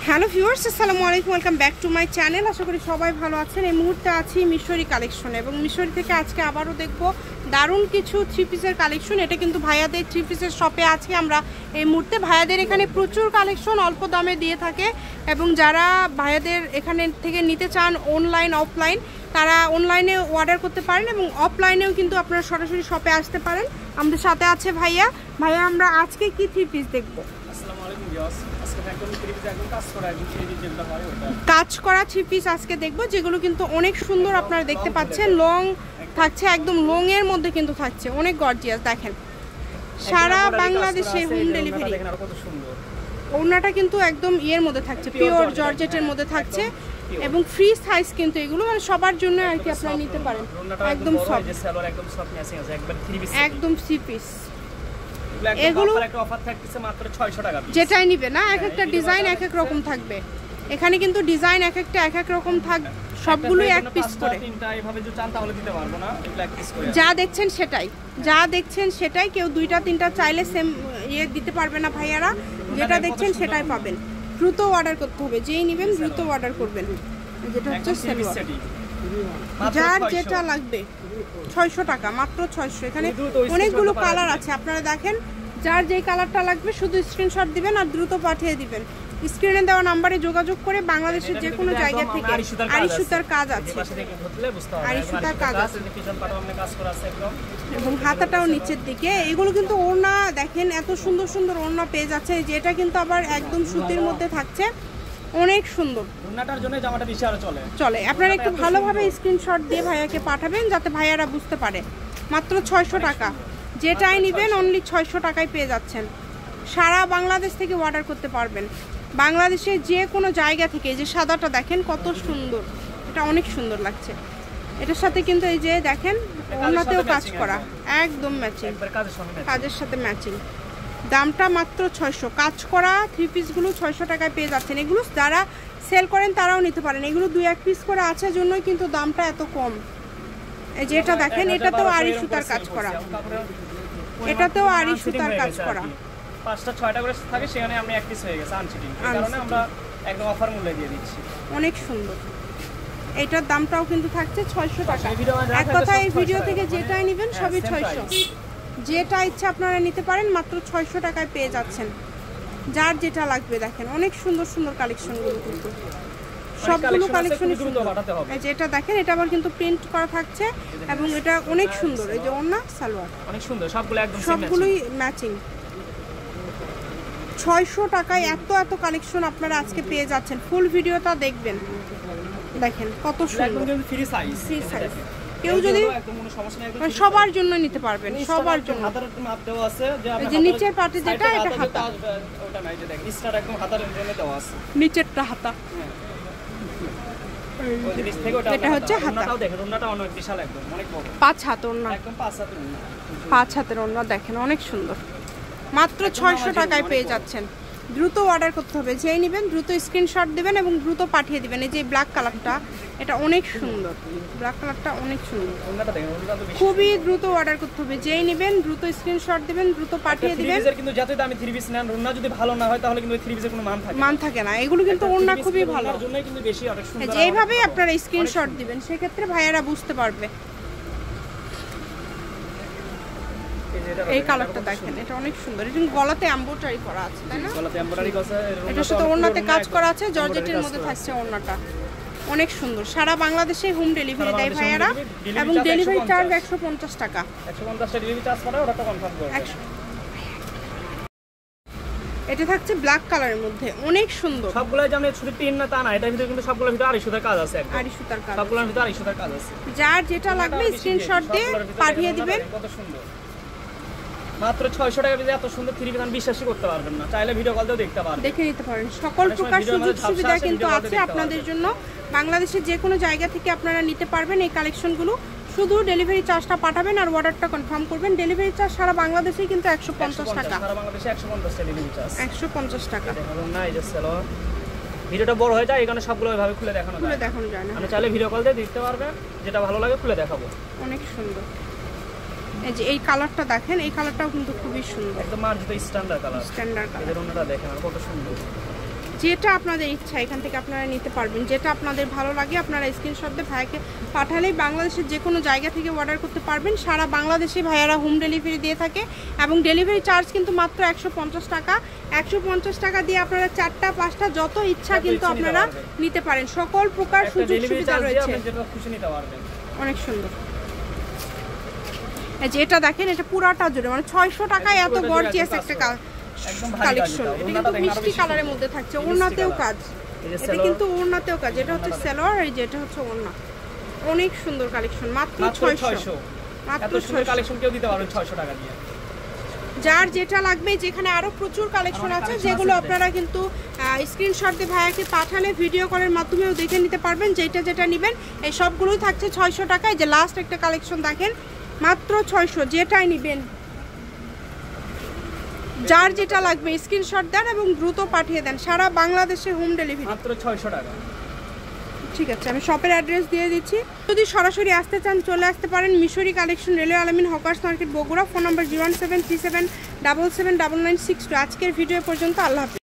Hello viewers, আসসালামু আলাইকুম, welcome back to my channel. আশা করি সবাই ভালো আছেন। এই মুহূর্তে আছি মিশরি কালেকশনে এবং মিশরি থেকে আজকে আবারও দেখব দারুণ কিছু থ্রি পিসের কালেকশন। এটা কিন্তু ভাইয়াদের থ্রি পিসের শপে আছি আমরা এই মুহূর্তে। ভাইয়াদের এখানে প্রচুর কালেকশন অল্প দামে দিয়ে থাকে এবং যারা ভাইয়াদের এখানে থেকে নিতে চান অনলাইন অফলাইন, তারা অনলাইনে অর্ডার করতে পারেন এবং অফলাইনেও কিন্তু আপনারা সরাসরি শপে আসতে পারেন। আমাদের সাথে আছে ভাইয়া। আমরা আজকে কি থ্রি পিস দেখবো? কাজ করা থ্রি পিস আজকে দেখবো, যেগুলো কিন্তু অনেক সুন্দর। আপনারা দেখতে পাচ্ছেন লং থাকছে, একদম লং এর মধ্যে কিন্তু থাকছে, অনেক গর্জিয়াস। দেখেন সারা বাংলাদেশে হোম ডেলিভারি। ওড়নাটা কিন্তু একদম ইয়ের মধ্যে থাকছে, পিওর জর্জেটের মধ্যে থাকছে এবং ফ্রি সাইজ কিন্তু এগুলো মানে সবার জন্য আর কি আপনারা নিতে পারেন। একদম সফট, একদম থ্রি পিস। এগুলো একটা অফার থাকছে মাত্র 600 টাকা পিস। যেটাই নিবে না, এক একটা ডিজাইন এক এক রকম থাকবে। এখানে কিন্তু ডিজাইন এক একটা এক এক রকম থাকবে, সবগুলো এক পিস করে। তিনটা এইভাবে যদি চান তাহলে দিতে পারবো না, এগুলো এক পিস করে। যা দেখছেন সেটাই, কেউ দুইটা তিনটা চাইলে সেম ইয়ে দিতে পারবে না ভাইয়ারা। যেটা দেখছেন সেটাই পাবেন। দ্রুত অর্ডার করতে হবে, যেই নেবেন দ্রুত অর্ডার করবেন। যেটা হচ্ছে সালোয়ার, যার যেটা লাগবে 600 টাকা, মাত্র 600। এখানে অনেকগুলো কালার আছে, আপনারা দেখেন যার যেই কালারটা লাগবে শুধু স্ক্রিনশট দিবেন আর দ্রুত পাঠিয়ে দিবেন। স্ক্রিনে দেওয়া নাম্বারে যোগাযোগ করে বাংলাদেশের যে কোনো জায়গা থেকে আড়ি সুতার কাজ আছে, আড়ি সুতার কাজ আছে এবং হাতাটাও নিচের দিকে। এগুলো কিন্তু ওড়না দেখেন, এত সুন্দর সুন্দর ওড়না পেয়ে যাচ্ছে। যেটা কিন্তু আবার একদম সুতির মধ্যে থাকছে, অনেক সুন্দর। ওড়নাটার জন্য জামাটা বেশি আরো চলে। আপনারা একটু ভালোভাবে স্ক্রিনশট দিয়ে ভাইয়াকে পাঠাবেন যাতে ভাইয়ারা বুঝতে পারে। মাত্র 600 টাকা, যেটাই নেবেন অনলি 600 টাকায় পেয়ে যাচ্ছেন। সারা বাংলাদেশ থেকে অর্ডার করতে পারবেন, বাংলাদেশের যে কোনো জায়গা থেকে। এই যে সাদাটা দেখেন কত সুন্দর, এটা অনেক সুন্দর লাগছে। এটার সাথে কিন্তু এই যে দেখেন ওড়নাতেও কাজ করা, একদম ম্যাচিং, কাজের সাথে ম্যাচিং। দামটা মাত্র 600। কাজ করা থ্রি পিসগুলো 600 টাকায় পেয়ে যাচ্ছেন। এগুলো যারা সেল করেন তারাও নিতে পারেন। এগুলো 2-1 পিস করে আছে জন্যই কিন্তু দামটা এত কম। এই যে এটা দেখেন, এটাতেও আড়ি সুতার কাজ করা, এটাতেও আড়ি সুতার কাজ করা। 5টা-6টা করে থাকে, সেখানে আমি এক পিস হয়ে গেছে আনচিটিং, এই কারণে আমরা একদম অফার মূল্যে দিয়ে দিচ্ছি। অনেক সুন্দর। এটার দামটাও কিন্তু থাকছে 600 টাকা। এক কথা, এই ভিডিও থেকে যেটাই নেবেন সবই 600। যেটা ইচ্ছা আপনারা নিতে পারেন, মাত্র 600 টাকায় পেয়ে যাচ্ছেন। যার যেটা লাগবে দেখেন, অনেক সুন্দর সুন্দর কালেকশনগুলো কিন্তু সবগুলো কালেকশনই সুন্দর। এই যে এটা দেখেন, এটা আবার কিন্তু প্রিন্ট করা থাকছে এবং এটা অনেক সুন্দর। এই যে ওড়না সালোয়ার অনেক সুন্দর, সবগুলোই ম্যাচিং। 600 টাকায় এত কালেকশন আপনারা আজকে পেয়ে যাচ্ছেন। ফুল ভিডিওটা দেখবেন, দেখেন কত সুন্দর। ফ্রি সাইজ, কেউ যদি সবার জন্য নিতে পারবেন, সবার জন্য। এই যে নিচের পাটে যেটা, এটা হাতা, নিচেরটা হাতা, এটা হচ্ছে হাতা। 5 হাত ওড়না, 5 হাতের ওড়না দেখেন অনেক সুন্দর। মাত্র 600 টাকায় পেয়ে যাচ্ছেন। দ্রুত অর্ডার করতে হবে, যেই নেবেন দ্রুত স্ক্রিনশট দিবেন এবং দ্রুত পাঠিয়ে দিবেন। এই যে ব্ল্যাক কালারটা, এটা অনেক সুন্দর, ব্ল্যাক কালারটা অনেক সুন্দর। খুবই দ্রুত অর্ডার করতে হবে, যেই নেবেন দ্রুত স্ক্রিনশট দিবেন, দ্রুত পাঠিয়ে দিবেন। কিন্তু যতই দামি থ্রি পিস নেন, ওড়না যদি ভালো না হয় তাহলে কিন্তু থ্রি পিসের কোনো মান থাকে না। এগুলো কিন্তু ওড়না খুবই ভালো, তার জন্যই কিন্তু বেশি অনেক সুন্দর। যেইভাবেই আপনারা স্ক্রিনশট দিবেন সেক্ষেত্রে ভাইয়ারা বুঝতে পারবে। এই কালারটা দেখেন, এটা অনেক সুন্দর। এটা গলাতে এমব্রয়ডারি করা আছে, তাই না? গলাতে এমব্রয়ডারি করা আছে, এটার সাথে ওড়নাতে কাজ করা আছে, জর্জেটের মধ্যে থাকছে ওড়নাটা, অনেক সুন্দর। সারা বাংলাদেশে হোম ডেলিভারি দেয় ভাইয়ারা এবং ডেলিভারি চার্জ 150 টাকা। 150 টাকা ডেলিভারি চার্জ করে, ওটা কনফার্ম করবে। এটা থাকছে ব্ল্যাক কালারের মধ্যে, অনেক সুন্দর। সবগুলাই জানি শুধু প্রিন্ট না তা না, এটার ভিতরে কিন্তু সবগুলোর ভিতরে আড়ি সুতার কাজ আছে, আড়ি সুতার কাজ, সবগুলোর ভিতরে আড়ি সুতার কাজ আছে। যার যেটা লাগবে স্ক্রিনশট দিয়ে পাঠিয়ে দিবেন। কত সুন্দর, মাত্র 600 টাকা দিয়ে এত সুন্দর থ্রি পিস বিশ্বাসই করতে পারবেন না। চাইলে ভিডিও কল দিয়েও দেখতে পারবেন, দেখে নিতে পারেন। সকল প্রকার সুযোগ সুবিধা কিন্তু আছে আপনাদের জন্য। বাংলাদেশের যে কোনো জায়গা থেকে আপনারা নিতে পারবেন এই কালেকশনগুলো। শুধু ডেলিভারি চার্জটা পাঠাবেন আর অর্ডারটা কনফার্ম করবেন। ডেলিভারি চার্জ সারা বাংলাদেশেই কিন্তু 150 টাকা, সারা বাংলাদেশে 150 টাকা ডেলিভারি চার্জ, 150 টাকা। দেখুন না, এই যে সালোয়ার ভিডিওটা বড় হয়ে যায়, এই কারণে সবগুলো ওইভাবে খুলে দেখানো যায় না। আমি চাইলে ভিডিও কল দিয়ে দেখতে পারবেন, যেটা ভালো লাগে খুলে দেখাবো। অনেক সুন্দর। এই যে এই কালারটা দেখেন, এই কালারটাও কিন্তু খুবই সুন্দর, একদম মার্জিত স্ট্যান্ডার্ড কালার, স্ট্যান্ডার্ড কালার। এর ওড়নাটা দেখেন কত সুন্দর, যেটা আপনাদের ইচ্ছা এখান থেকে আপনারা নিতে পারবেন। যেটা আপনাদের ভালো লাগে আপনারা স্ক্রিনশট দিয়ে ভাইয়াকে পাঠালেই বাংলাদেশের যে কোনো জায়গা থেকে অর্ডার করতে পারবেন। সারা বাংলাদেশে ভাইয়ারা হোম ডেলিভারি দিয়ে থাকে এবং ডেলিভারি চার্জ কিন্তু মাত্র 150 টাকা। 150 টাকা দিয়ে আপনারা 4টা 5টা যত ইচ্ছা কিন্তু আপনারা নিতে পারেন। সকল প্রকার সুযোগ সুবিধা রয়েছে, অনেক সুন্দর। যেটা দেখেন এটা পুরাটা জুড়ে মানে 600 টাকায় এত গর্জিয়াস একটা কালেকশন। এটা কিন্তু মিষ্টি কালারের মধ্যে থাকছে, ওড়নাতেও কাজ, এটা কিন্তু ওড়নাতেও কাজ। এটা হচ্ছে সালোয়ার আর যেটা হচ্ছে ওড়না। অনেক সুন্দর কালেকশন, মাত্র 600। মাত্র 600 কালেকশন কেউ দিতে পারবে 600 টাকা দিয়ে। যার যেটা লাগবে, যেখানে আরো প্রচুর কালেকশন আছে যেগুলো আপনারা কিন্তু স্ক্রিনশট দিয়ে ভাইয়াকে পাঠালে ভিডিও কলের মাধ্যমেও দেখে নিতে পারবেন। যেটা যেটা নেবেন এই সবগুলোই থাকছে 600 টাকায়। যে লাস্ট একটা কালেকশন দেখেন মাত্র 600, যেটাই নেবেন যার যেটা লাগবে স্ক্রিনশট দেন এবং দ্রুত পাঠিয়ে দেন। সারা বাংলাদেশে হোম ডেলিভারি মাত্র 600 টাকা। ঠিক আছে, আমি শপের অ্যাড্রেস দিয়ে দিচ্ছি। যদি সরাসরি আসতে চান চলে আসতে পারেন মিশরি কালেকশন, রেলওয়ে আলামিন hawkers market, Bogura. Phone number 01737779962। আজকের ভিডিও পর্যন্ত, আল্লাহ হাফেজ।